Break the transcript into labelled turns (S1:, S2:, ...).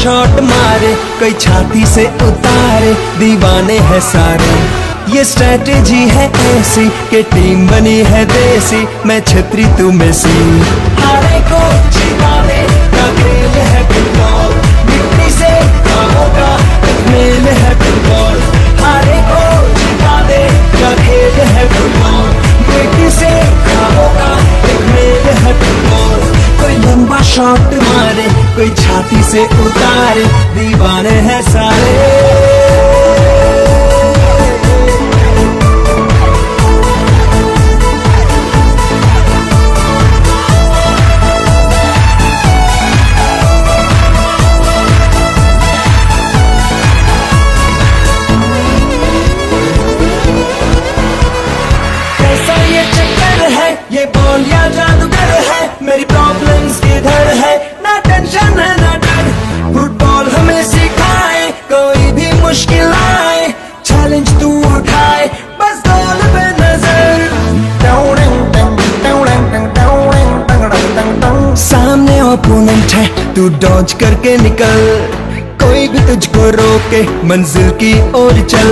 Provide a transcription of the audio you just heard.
S1: Shot मारे, कोई छाती से उतारे, दीवाने हैं सारे। ये स्ट्रैटेजी है ऐसी कि टीम बनी है देसी, मैं छतरी तू मेसी। हारे को जिताने का खेल है फुटबॉल, मिट्टी से खाओ का मेल है फुटबॉल। हारे को जिताने का खेल है फुटबॉल, मिट्टी से खाओ का मेल है फुटबॉल। कोई लंबा शॉट मारे, कोई छाती से उतारे, दीवाने हैं सारे। ये बॉल या जादूगर है, मेरी प्रॉब्लम्स किधर है, ना टेंशन है ना डर। फुटबॉल हमें सिखाए, कोई भी मुश्किल आए, चैलेंज तू उठाए, बस गोल पे नजर। सामने ओपोनेंट है, तू डॉज करके निकल, कोई भी तुझको रोके मंजिल की ओर चल।